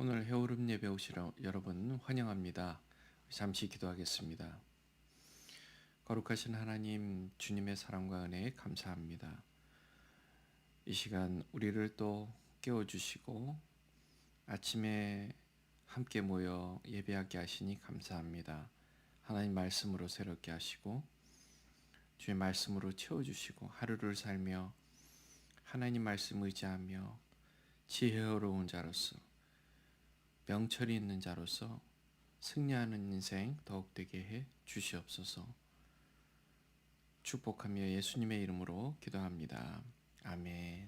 오늘 해오름 예배 오시러 여러분 환영합니다. 잠시 기도하겠습니다. 거룩하신 하나님, 주님의 사랑과 은혜에 감사합니다. 이 시간 우리를 또 깨워주시고 아침에 함께 모여 예배하게 하시니 감사합니다. 하나님 말씀으로 새롭게 하시고 주의 말씀으로 채워주시고 하루를 살며 하나님 말씀 의지하며 지혜로운 자로서 명철이 있는 자로서 승리하는 인생 더욱 되게 해 주시옵소서. 축복하며 예수님의 이름으로 기도합니다. 아멘.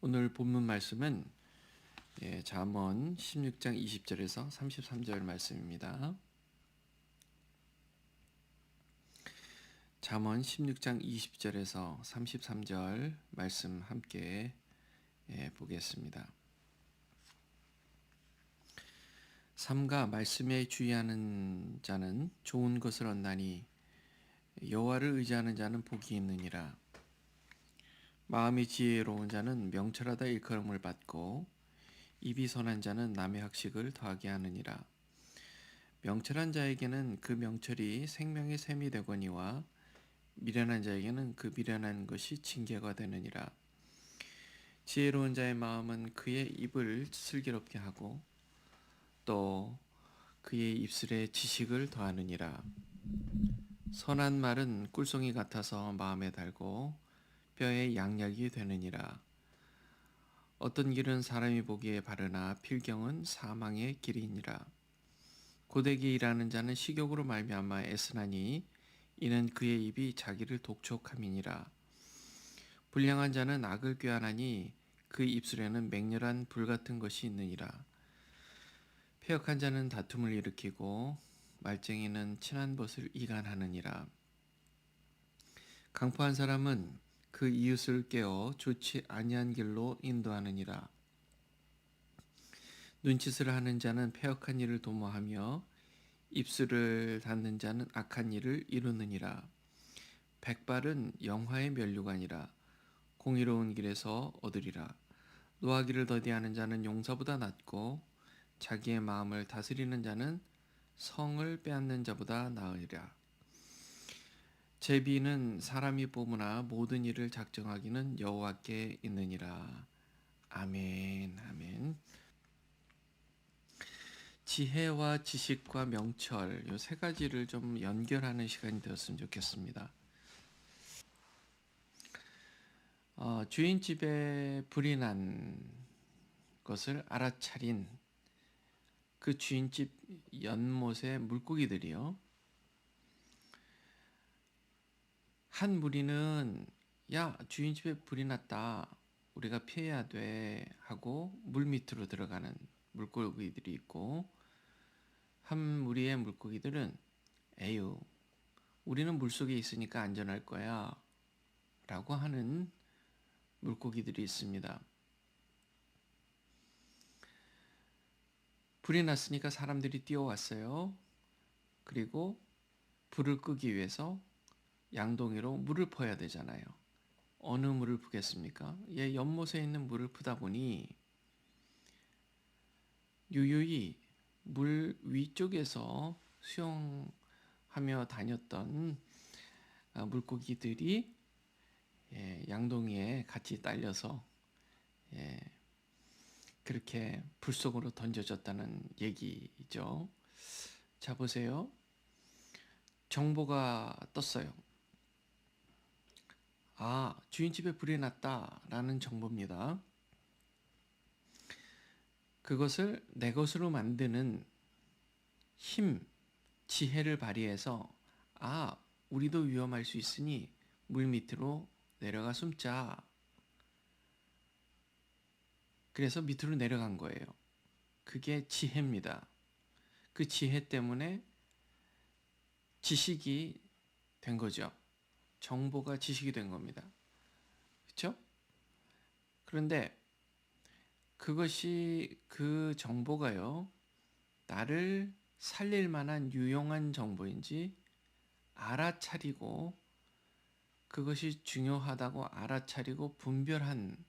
오늘 본문 말씀은 잠언 16장 20절에서 33절 말씀입니다. 잠언 16장 20절에서 33절 말씀 함께 보겠습니다. 삼가 말씀에 주의하는 자는 좋은 것을 얻나니 여호와를 의지하는 자는 복이 있느니라. 마음이 지혜로운 자는 명철하다 일컬음을 받고 입이 선한 자는 남의 학식을 더하게 하느니라. 명철한 자에게는 그 명철이 생명의 샘이 되거니와 미련한 자에게는 그 미련한 것이 징계가 되느니라. 지혜로운 자의 마음은 그의 입을 슬기롭게 하고 또 그의 입술에 지식을 더하느니라. 선한 말은 꿀송이 같아서 마음에 달고 뼈에 양약이 되느니라. 어떤 길은 사람이 보기에 바르나 필경은 사망의 길이니라. 고되게 일하는 자는 식욕으로 말미암아 애쓰나니 이는 그의 입이 자기를 독촉함이니라. 불량한 자는 악을 꾀하나니 그 입술에는 맹렬한 불 같은 것이 있느니라. 패역한 자는 다툼을 일으키고 말쟁이는 친한 벗을 이간하느니라. 강포한 사람은 그 이웃을 깨어 좋지 아니한 길로 인도하느니라. 눈짓을 하는 자는 패역한 일을 도모하며 입술을 닫는 자는 악한 일을 이루느니라. 백발은 영화의 면류관이라. 공의로운 길에서 얻으리라. 노하기를 더디하는 자는 용사보다 낫고 자기의 마음을 다스리는 자는 성을 빼앗는 자보다 나으리라. 제비는 사람이 뽑으나 모든 일을 작정하기는 여호와께 있느니라. 아멘. 아멘. 지혜와 지식과 명철, 이 세 가지를 좀 연결하는 시간이 되었으면 좋겠습니다. 주인 집에 불이 난 것을 알아차린 그 주인집 연못의 물고기들이요. 한 무리는 야, 주인집에 불이 났다. 우리가 피해야 돼 하고 물 밑으로 들어가는 물고기들이 있고, 한 무리의 물고기들은 에휴, 우리는 물속에 있으니까 안전할 거야 라고 하는 물고기들이 있습니다. 불이 났으니까 사람들이 뛰어왔어요. 그리고 불을 끄기 위해서 양동이로 물을 퍼야 되잖아요. 어느 물을 푸겠습니까? 연못에 있는 물을 푸다 보니 유유히 물 위쪽에서 수영하며 다녔던 물고기들이 양동이에 같이 딸려서 그렇게 불 속으로 던져졌다는 얘기죠. 자, 보세요. 정보가 떴어요. 아, 주인집에 불이 났다라는 정보입니다. 그것을 내 것으로 만드는 힘, 지혜를 발휘해서 아, 우리도 위험할 수 있으니 물 밑으로 내려가 숨자. 그래서 밑으로 내려간 거예요. 그게 지혜입니다. 그 지혜 때문에 지식이 된 거죠. 정보가 지식이 된 겁니다. 그렇죠? 그런데 그것이 그 정보가요, 나를 살릴 만한 유용한 정보인지 알아차리고 그것이 중요하다고 알아차리고 분별한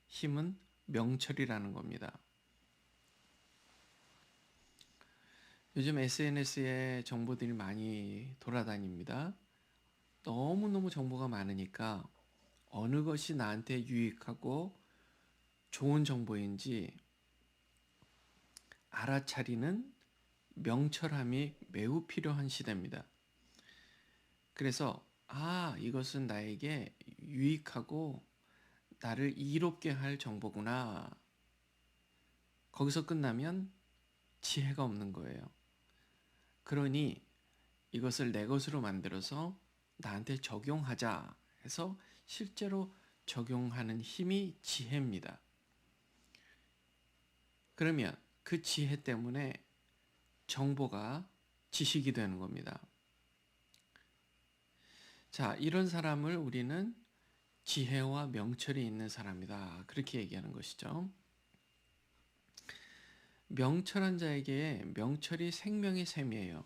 힘은 명철이라는 겁니다. 요즘 SNS에 정보들이 많이 돌아다닙니다. 너무너무 정보가 많으니까 어느 것이 나한테 유익하고 좋은 정보인지 알아차리는 명철함이 매우 필요한 시대입니다. 그래서 이것은 나에게 유익하고 나를 이롭게 할 정보구나. 거기서 끝나면 지혜가 없는 거예요. 그러니 이것을 내 것으로 만들어서 나한테 적용하자 해서 실제로 적용하는 힘이 지혜입니다. 그러면 그 지혜 때문에 정보가 지식이 되는 겁니다. 자, 이런 사람을 우리는 지혜와 명철이 있는 사람이다. 그렇게 얘기하는 것이죠. 명철한 자에게 명철이 생명의 셈이에요.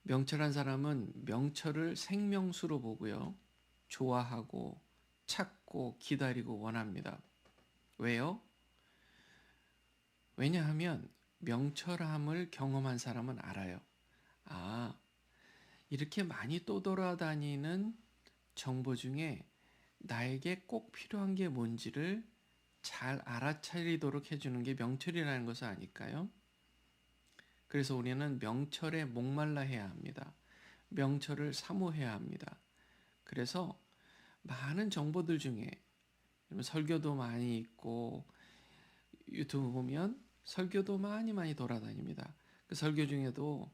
명철한 사람은 명철을 생명수로 보고요. 좋아하고 찾고 기다리고 원합니다. 왜요? 왜냐하면 명철함을 경험한 사람은 알아요. 이렇게 많이 떠돌아다니는 정보 중에 나에게 꼭 필요한 게 뭔지를 잘 알아차리도록 해주는 게 명철이라는 것을 아니까요. 그래서 우리는 명철에 목말라 해야 합니다. 명철을 사모해야 합니다. 그래서 많은 정보들 중에 설교도 많이 있고 유튜브 보면 설교도 많이 돌아다닙니다. 그 설교 중에도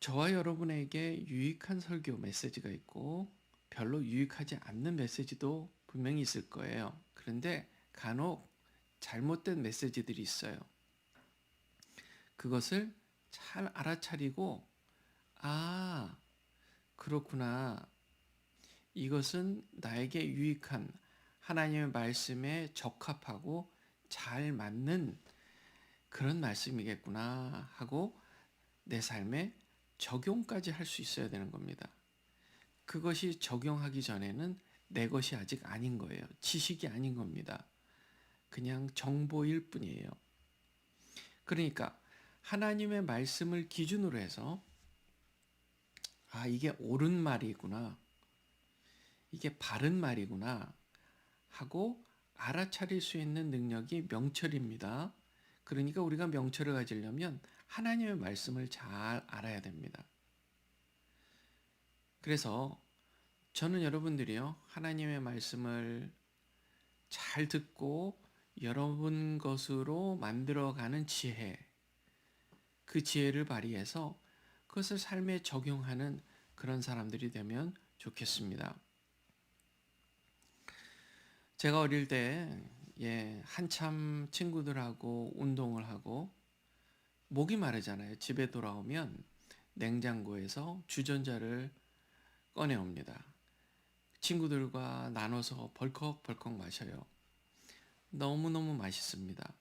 저와 여러분에게 유익한 설교 메시지가 있고 별로 유익하지 않는 메시지도 분명히 있을 거예요. 그런데 간혹 잘못된 메시지들이 있어요. 그것을 잘 알아차리고 그렇구나. 이것은 나에게 유익한 하나님의 말씀에 적합하고 잘 맞는 그런 말씀이겠구나 하고 내 삶에 적용까지 할 수 있어야 되는 겁니다. 그것이 적용하기 전에는 내 것이 아직 아닌 거예요. 지식이 아닌 겁니다. 그냥 정보일 뿐이에요. 그러니까 하나님의 말씀을 기준으로 해서 이게 옳은 말이구나. 이게 바른 말이구나 하고 알아차릴 수 있는 능력이 명철입니다. 그러니까 우리가 명철을 가지려면 하나님의 말씀을 잘 알아야 됩니다. 그래서 저는 여러분들이요, 하나님의 말씀을 잘 듣고 여러분 것으로 만들어가는 지혜, 그 지혜를 발휘해서 그것을 삶에 적용하는 그런 사람들이 되면 좋겠습니다. 제가 어릴 때 한참 친구들하고 운동을 하고 목이 마르잖아요. 집에 돌아오면 냉장고에서 주전자를 꺼내옵니다. 친구들과 나눠서 벌컥벌컥 마셔요. 너무너무 맛있습니다.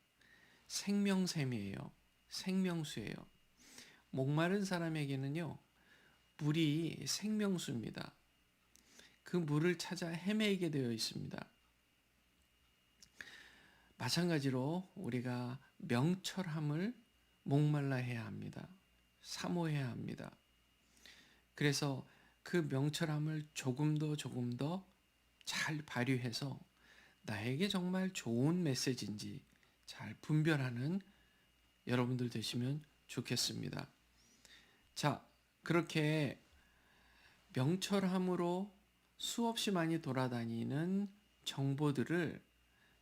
생명샘이에요. 생명수예요. 목마른 사람에게는요, 물이 생명수입니다. 그 물을 찾아 헤매게 되어 있습니다. 마찬가지로 우리가 명철함을 목말라 해야 합니다. 사모해야 합니다. 그래서 그 명철함을 조금 더 잘 발휘해서 나에게 정말 좋은 메시지인지 잘 분별하는 여러분들 되시면 좋겠습니다. 자, 그렇게 명철함으로 수없이 많이 돌아다니는 정보들을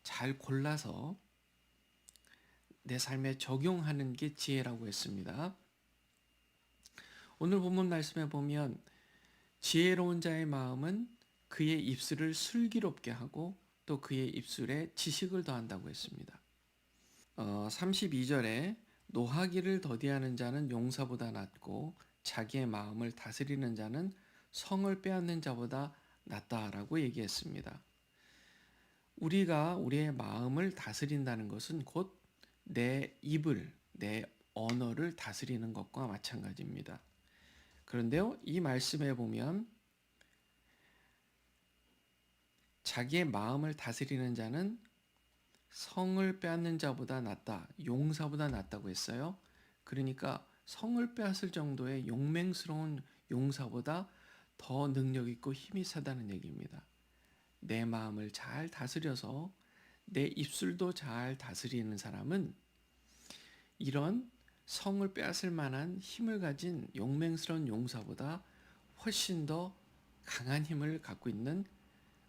잘 골라서 내 삶에 적용하는 게 지혜라고 했습니다. 오늘 본문 말씀에 보면 지혜로운 자의 마음은 그의 입술을 슬기롭게 하고 또 그의 입술에 지식을 더한다고 했습니다. 32절에 노하기를 더디하는 자는 용사보다 낫고 자기의 마음을 다스리는 자는 성을 빼앗는 자보다 낫다라고 얘기했습니다. 우리가 우리의 마음을 다스린다는 것은 곧 내 입을, 내 언어를 다스리는 것과 마찬가지입니다. 그런데요, 이 말씀에 보면 자기의 마음을 다스리는 자는 성을 빼앗는 자보다 낫다. 용사보다 낫다고 했어요. 그러니까 성을 빼앗을 정도의 용맹스러운 용사보다 더 능력 있고 힘이 세다는 얘기입니다. 내 마음을 잘 다스려서 내 입술도 잘 다스리는 사람은 이런 성을 빼앗을 만한 힘을 가진 용맹스러운 용사보다 훨씬 더 강한 힘을 갖고 있는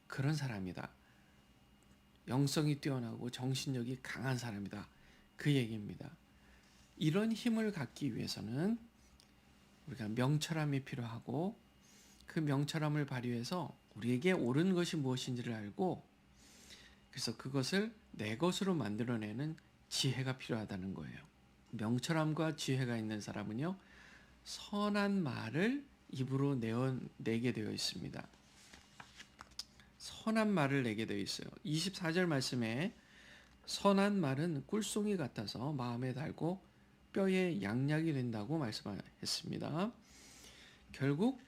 그런 사람이다. 영성이 뛰어나고 정신력이 강한 사람이다. 그 얘기입니다. 이런 힘을 갖기 위해서는 우리가 명철함이 필요하고 그 명철함을 발휘해서 우리에게 옳은 것이 무엇인지를 알고 그래서 그것을 내 것으로 만들어내는 지혜가 필요하다는 거예요. 명철함과 지혜가 있는 사람은요, 선한 말을 입으로 내게 되어 있습니다. 선한 말을 내게 되어 있어요. 24절 말씀에 선한 말은 꿀송이 같아서 마음에 달고 뼈에 양약이 된다고 말씀했습니다. 결국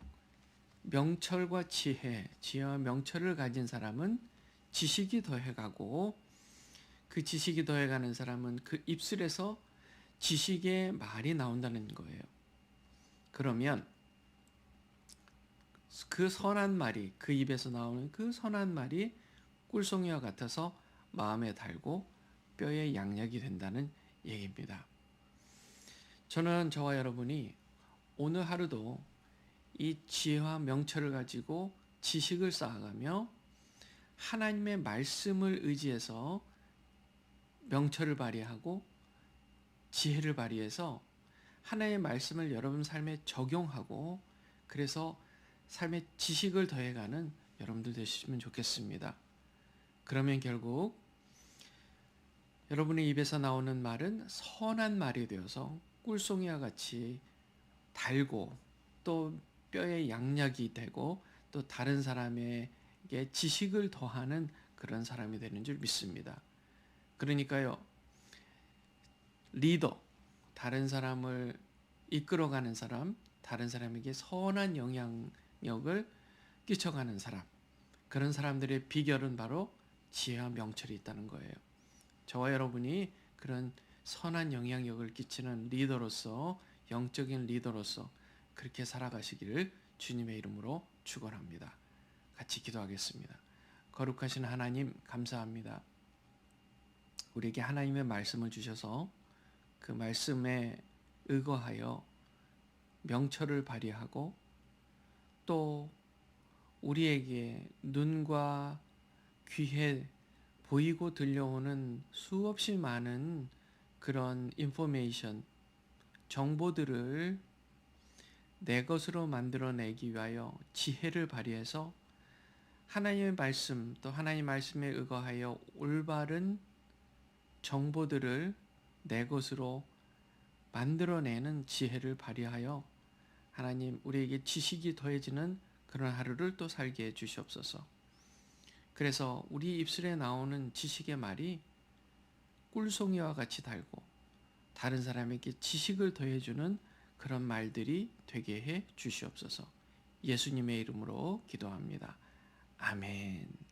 명철과 지혜와 명철을 가진 사람은 지식이 더해가고 그 지식이 더해가는 사람은 그 입술에서 지식의 말이 나온다는 거예요. 그러면 그 선한 말이 그 입에서 나오는 그 선한 말이 꿀송이와 같아서 마음에 달고 뼈에 양약이 된다는 얘기입니다. 저는 저와 여러분이 오늘 하루도 이 지혜와 명철을 가지고 지식을 쌓아가며 하나님의 말씀을 의지해서 명철을 발휘하고 지혜를 발휘해서 하나님의 말씀을 여러분 삶에 적용하고 그래서 삶의 지식을 더해가는 여러분들 되시면 좋겠습니다. 그러면 결국 여러분의 입에서 나오는 말은 선한 말이 되어서 꿀송이와 같이 달고 또 뼈에 양약이 되고 또 다른 사람에게 지식을 더하는 그런 사람이 되는 줄 믿습니다. 그러니까요, 리더, 다른 사람을 이끌어가는 사람, 다른 사람에게 선한 영향력을 끼쳐가는 사람, 그런 사람들의 비결은 바로 지혜와 명철이 있다는 거예요. 저와 여러분이 그런 선한 영향력을 끼치는 리더로서, 영적인 리더로서 그렇게 살아가시기를 주님의 이름으로 축원합니다. 같이 기도하겠습니다. 거룩하신 하나님 감사합니다. 우리에게 하나님의 말씀을 주셔서 그 말씀에 의거하여 명철을 발휘하고 또 우리에게 눈과 귀에 보이고 들려오는 수없이 많은 그런 인포메이션, 정보들을 내 것으로 만들어내기 위하여 지혜를 발휘해서 하나님의 말씀 또 하나님의 말씀에 의거하여 올바른 정보들을 내 것으로 만들어내는 지혜를 발휘하여 하나님 우리에게 지식이 더해지는 그런 하루를 또 살게 해주시옵소서. 그래서 우리 입술에 나오는 지식의 말이 꿀송이와 같이 달고 다른 사람에게 지식을 더해주는 그런 말들이 되게 해 주시옵소서. 예수님의 이름으로 기도합니다. 아멘.